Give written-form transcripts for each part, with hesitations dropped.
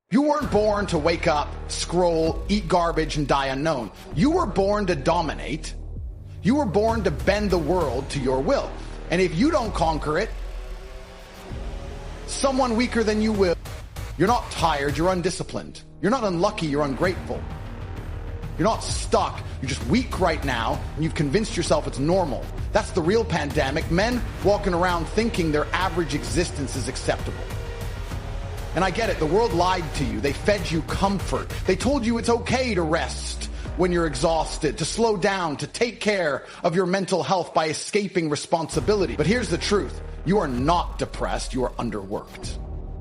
You weren't born to wake up, scroll, eat garbage, and die unknown. You were born to dominate. You were born to bend the world to your will. And if you don't conquer it, someone weaker than you will. You're not tired, you're undisciplined. You're not unlucky, you're ungrateful. You're not stuck, you're just weak right now, and you've convinced yourself it's normal. That's the real pandemic. Men walking around thinking their average existence is acceptable. And I get it, the world lied to you. They fed you comfort. They told you it's okay to rest when you're exhausted, to slow down, to take care of your mental health by escaping responsibility. But here's the truth. You are not depressed, you are underworked.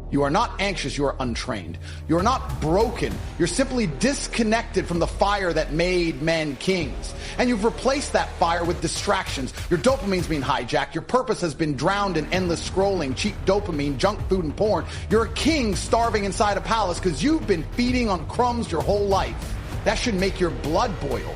You are not anxious, you are untrained. You are not broken, you're simply disconnected from the fire that made men kings. And you've replaced that fire with distractions. Your dopamine's been hijacked, your purpose has been drowned in endless scrolling, cheap dopamine, junk food, and porn. You're a king starving inside a palace because you've been feeding on crumbs your whole life. That should make your blood boil.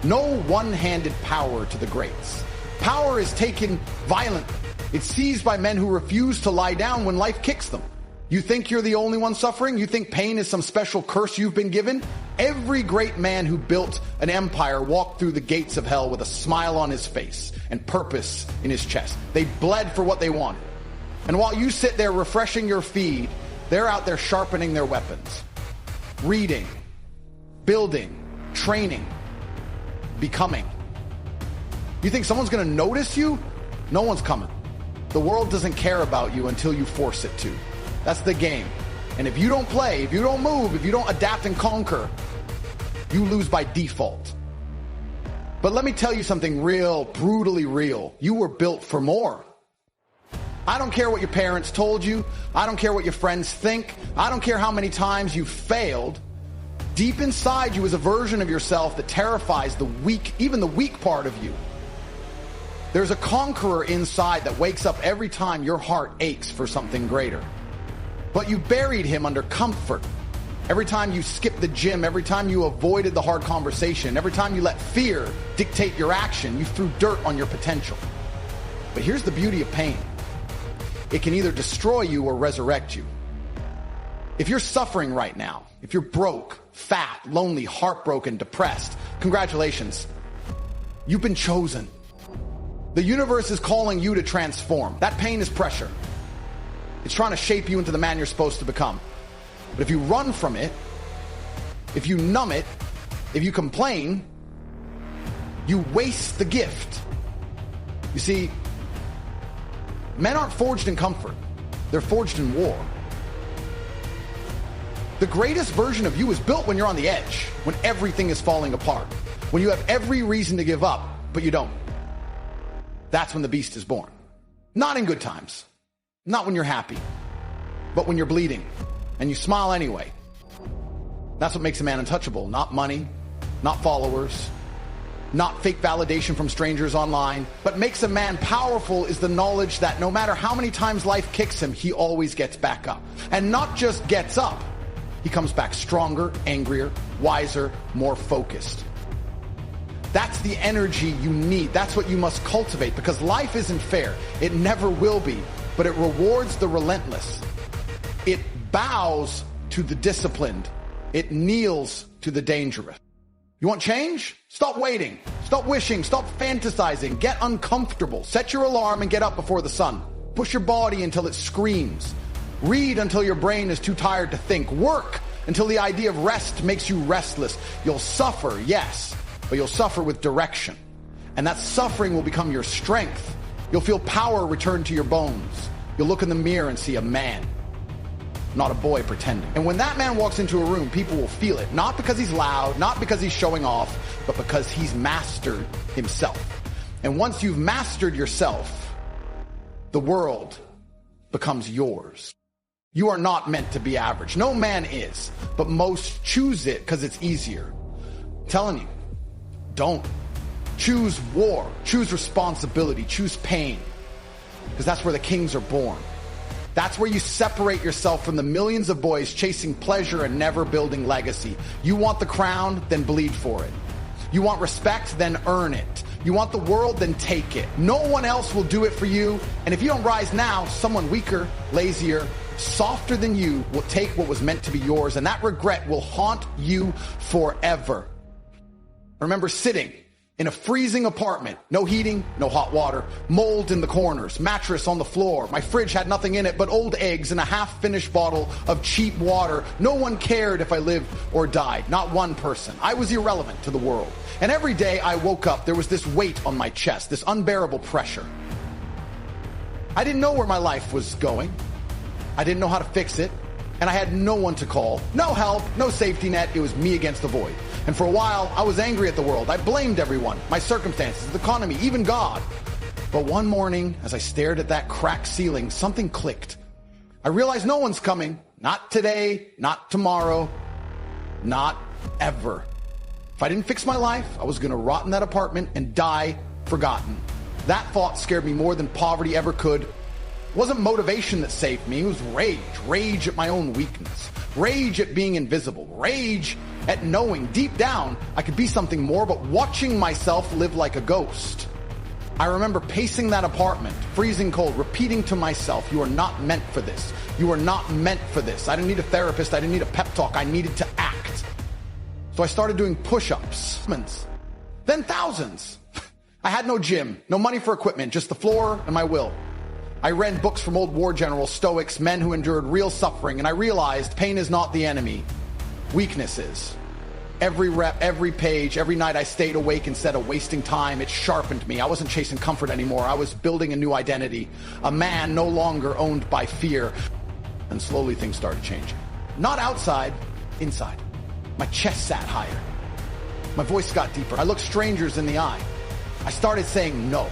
No one-handed power to the greats. Power is taken violently. It's seized by men who refuse to lie down when life kicks them. You think you're the only one suffering? You think pain is some special curse you've been given? Every great man who built an empire walked through the gates of hell with a smile on his face and purpose in his chest. They bled for what they wanted. And while you sit there refreshing your feed, they're out there sharpening their weapons. Reading, building, training, becoming. You think someone's gonna notice you? No one's coming. The world doesn't care about you until you force it to. That's the game. And if you don't play, if you don't move, if you don't adapt and conquer, you lose by default. But let me tell you something real, brutally real. You were built for more. I don't care what your parents told you. I don't care what your friends think. I don't care how many times you failed. Deep inside you is a version of yourself that terrifies the weak, even the weak part of you. There's a conqueror inside that wakes up every time your heart aches for something greater. But you buried him under comfort. Every time you skipped the gym, every time you avoided the hard conversation, every time you let fear dictate your action, you threw dirt on your potential. But here's the beauty of pain. It can either destroy you or resurrect you. If you're suffering right now, if you're broke, fat, lonely, heartbroken, depressed, congratulations. You've been chosen. The universe is calling you to transform. That pain is pressure. It's trying to shape you into the man you're supposed to become. But if you run from it, if you numb it, if you complain, you waste the gift. You see, men aren't forged in comfort. They're forged in war. The greatest version of you is built when you're on the edge, when everything is falling apart, when you have every reason to give up, but you don't. That's when the beast is born. Not in good times. Not when you're happy, but when you're bleeding and you smile anyway. That's what makes a man untouchable. Not money, not followers, not fake validation from strangers online. What makes a man powerful is the knowledge that no matter how many times life kicks him, he always gets back up. And not just gets up, he comes back stronger, angrier, wiser, more focused. That's the energy you need. That's what you must cultivate, because life isn't fair. It never will be. But it rewards the relentless. It bows to the disciplined. It kneels to the dangerous. You want change? Stop waiting. Stop wishing. Stop fantasizing. Get uncomfortable. Set your alarm and get up before the sun. Push your body until it screams. Read until your brain is too tired to think. Work until the idea of rest makes you restless. You'll suffer, yes, but you'll suffer with direction. And that suffering will become your strength. You'll feel power return to your bones. You'll look in the mirror and see a man, not a boy pretending. And when that man walks into a room, people will feel it. Not because he's loud, not because he's showing off, but because he's mastered himself. And once you've mastered yourself, the world becomes yours. You are not meant to be average. No man is, but most choose it because it's easier. I'm telling you, don't. Choose war, choose responsibility, choose pain, because that's where the kings are born. That's where you separate yourself from the millions of boys chasing pleasure and never building legacy. You want the crown, then bleed for it. You want respect, then earn it. You want the world, then take it. No one else will do it for you. And if you don't rise now, someone weaker, lazier, softer than you will take what was meant to be yours, and that regret will haunt you forever. I remember sitting in a freezing apartment, no heating, no hot water, mold in the corners, mattress on the floor. My fridge had nothing in it but old eggs and a half-finished bottle of cheap water. No one cared if I lived or died, not one person. I was irrelevant to the world. And every day I woke up, there was this weight on my chest, this unbearable pressure. I didn't know where my life was going. I didn't know how to fix it. And I had no one to call, no help, no safety net. It was me against the void. And for a while, I was angry at the world. I blamed everyone, my circumstances, the economy, even God. But one morning, as I stared at that cracked ceiling, something clicked. I realized no one's coming. Not today, not tomorrow, not ever. If I didn't fix my life, I was going to rot in that apartment and die forgotten. That thought scared me more than poverty ever could. It wasn't motivation that saved me. It was rage at my own weakness, rage at being invisible, rage at knowing deep down I could be something more, but watching myself live like a ghost. I remember pacing that apartment, freezing cold, repeating to myself, you are not meant for this. You are not meant for this. I didn't need a therapist. I didn't need a pep talk. I needed to act. So I started doing push-ups, then thousands. I had no gym, no money for equipment, just the floor and my will. I read books from old war generals, stoics, men who endured real suffering, and I realized pain is not the enemy. Weakness is. Every rep, every page, every night I stayed awake instead of wasting time. It sharpened me. I wasn't chasing comfort anymore. I was building a new identity. A man no longer owned by fear. And slowly things started changing. Not outside, inside. My chest sat higher. My voice got deeper. I looked strangers in the eye. I started saying no.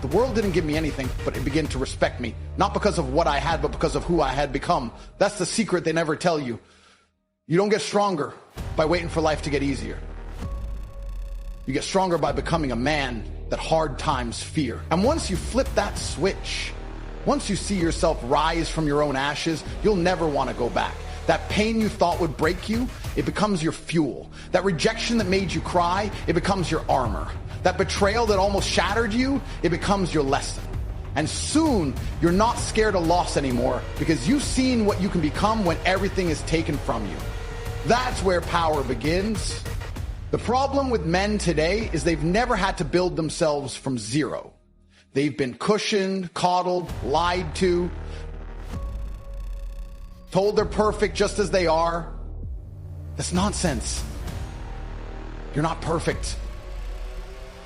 The world didn't give me anything, but it began to respect me. Not because of what I had, but because of who I had become. That's the secret they never tell you. You don't get stronger by waiting for life to get easier. You get stronger by becoming a man that hard times fear. And once you flip that switch, once you see yourself rise from your own ashes, you'll never want to go back. That pain you thought would break you, it becomes your fuel. That rejection that made you cry, it becomes your armor. That betrayal that almost shattered you, it becomes your lesson. And soon, you're not scared of loss anymore because you've seen what you can become when everything is taken from you. That's where power begins. The problem with men today is they've never had to build themselves from zero. They've been cushioned, coddled, lied to, told they're perfect just as they are. That's nonsense. You're not perfect.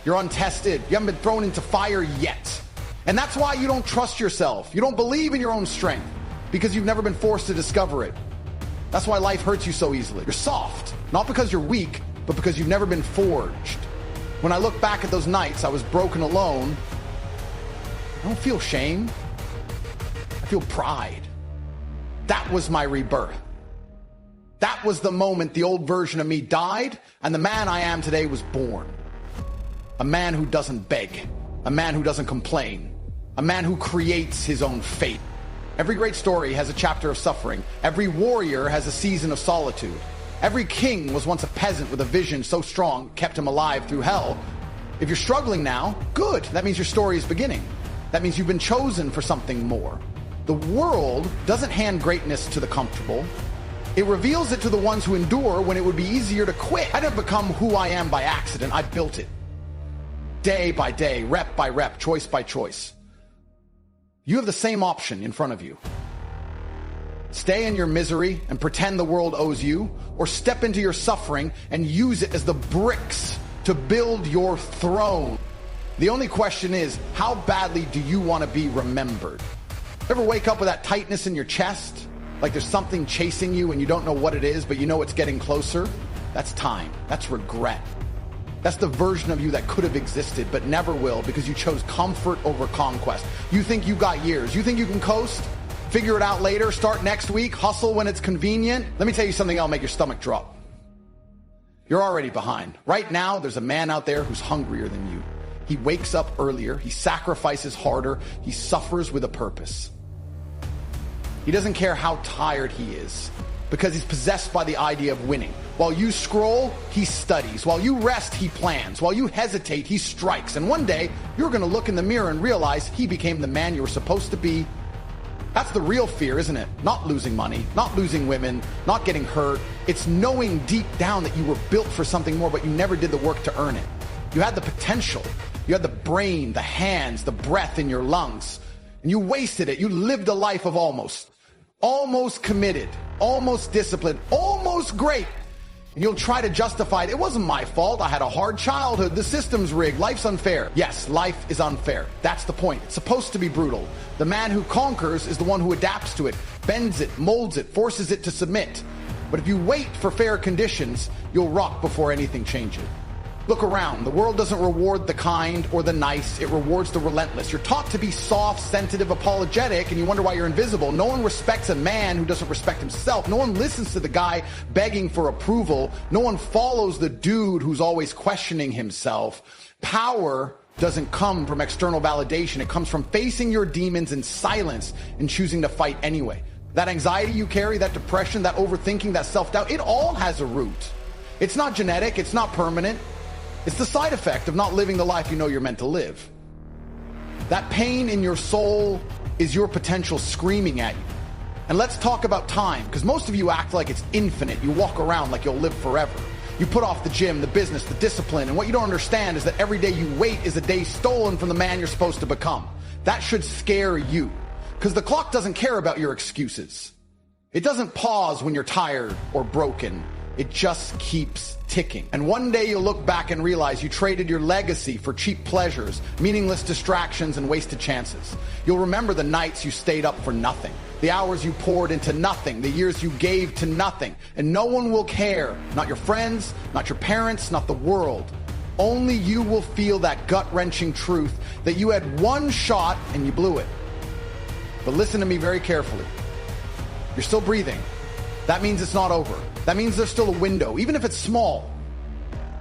You're untested. You haven't been thrown into fire yet. And that's why you don't trust yourself. You don't believe in your own strength because you've never been forced to discover it. That's why life hurts you so easily. You're soft, not because you're weak, but because you've never been forged. When I look back at those nights I was broken alone, I don't feel shame. I feel pride. That was my rebirth. That was the moment the old version of me died and the man I am today was born. A man who doesn't beg, a man who doesn't complain, a man who creates his own fate. Every great story has a chapter of suffering. Every warrior has a season of solitude. Every king was once a peasant with a vision so strong it kept him alive through hell. If you're struggling now, good. That means your story is beginning. That means you've been chosen for something more. The world doesn't hand greatness to the comfortable. It reveals it to the ones who endure when it would be easier to quit. I didn't become who I am by accident. I built it. Day by day, rep by rep, choice by choice. You have the same option in front of you. Stay in your misery and pretend the world owes you, or step into your suffering and use it as the bricks to build your throne. The only question is, how badly do you want to be remembered? Ever wake up with that tightness in your chest? Like there's something chasing you and you don't know what it is, but you know it's getting closer? That's time. That's regret. That's the version of you that could have existed but never will because you chose comfort over conquest. You think you got years. You think you can coast? Figure it out later. Start next week. Hustle when it's convenient. Let me tell you something that'll make your stomach drop. You're already behind. Right now, there's a man out there who's hungrier than you. He wakes up earlier. He sacrifices harder. He suffers with a purpose. He doesn't care how tired he is because he's possessed by the idea of winning. While you scroll, he studies. While you rest, he plans. While you hesitate, he strikes. And one day, you're going to look in the mirror and realize he became the man you were supposed to be That's the real fear, isn't it? Not losing money, not losing women, not getting hurt. It's knowing deep down that you were built for something more, but you never did the work to earn it. You had the potential. You had the brain, the hands, the breath in your lungs, and you wasted it. You lived a life of almost. Almost committed, almost disciplined, almost great. And you'll try to justify it. It wasn't my fault. I had a hard childhood. The system's rigged. Life's unfair. Yes, life is unfair. That's the point. It's supposed to be brutal. The man who conquers is the one who adapts to it, bends it, molds it, forces it to submit. But if you wait for fair conditions, you'll rock before anything changes. Look around. The world doesn't reward the kind or the nice. It rewards the relentless. You're taught to be soft, sensitive, apologetic, and you wonder why you're invisible. No one respects a man who doesn't respect himself. No one listens to the guy begging for approval. No one follows the dude who's always questioning himself. Power doesn't come from external validation. It comes from facing your demons in silence and choosing to fight anyway. That anxiety you carry, that depression, that overthinking, that self-doubt, it all has a root. It's not genetic. It's not permanent. It's the side effect of not living the life you know you're meant to live. That pain in your soul is your potential screaming at you. And let's talk about time, because most of you act like it's infinite. You walk around like you'll live forever. You put off the gym, the business, the discipline, and what you don't understand is that every day you wait is a day stolen from the man you're supposed to become. That should scare you, because the clock doesn't care about your excuses. It doesn't pause when you're tired or broken. It just keeps ticking. And one day you'll look back and realize you traded your legacy for cheap pleasures, meaningless distractions, and wasted chances. You'll remember the nights you stayed up for nothing, the hours you poured into nothing, the years you gave to nothing. And no one will care. Not your friends, not your parents, not the world. Only you will feel that gut-wrenching truth that you had one shot and you blew it. But listen to me very carefully. You're still breathing. That means it's not over. That means there's still a window, even if it's small.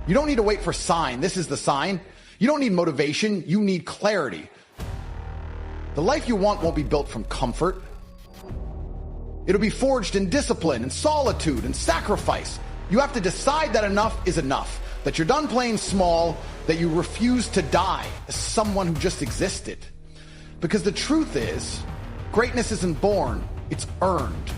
You don't need to wait for a sign. This is the sign. You don't need motivation. You need clarity. The life you want won't be built from comfort. It'll be forged in discipline and solitude and sacrifice. You have to decide that enough is enough, that you're done playing small, that you refuse to die as someone who just existed. Because the truth is, greatness isn't born, it's earned.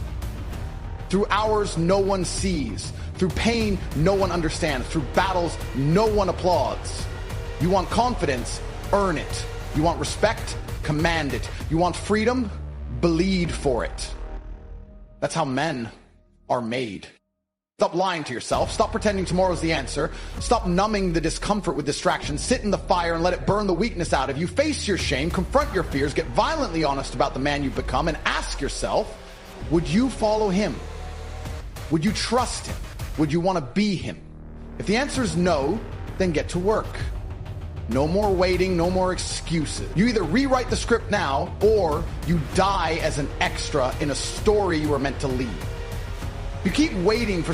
Through hours no one sees, through pain no one understands, through battles no one applauds. You want confidence? Earn it. You want respect? Command it. You want freedom? Bleed for it. That's how men are made. Stop lying to yourself. Stop pretending tomorrow's the answer. Stop numbing the discomfort with distraction. Sit in the fire and let it burn the weakness out of you. Face your shame, confront your fears, get violently honest about the man you've become, and ask yourself, would you follow him? Would you trust him? Would you want to be him? If the answer is no, then get to work. No more waiting, no more excuses. You either rewrite the script now, or you die as an extra in a story you were meant to lead. You keep waiting for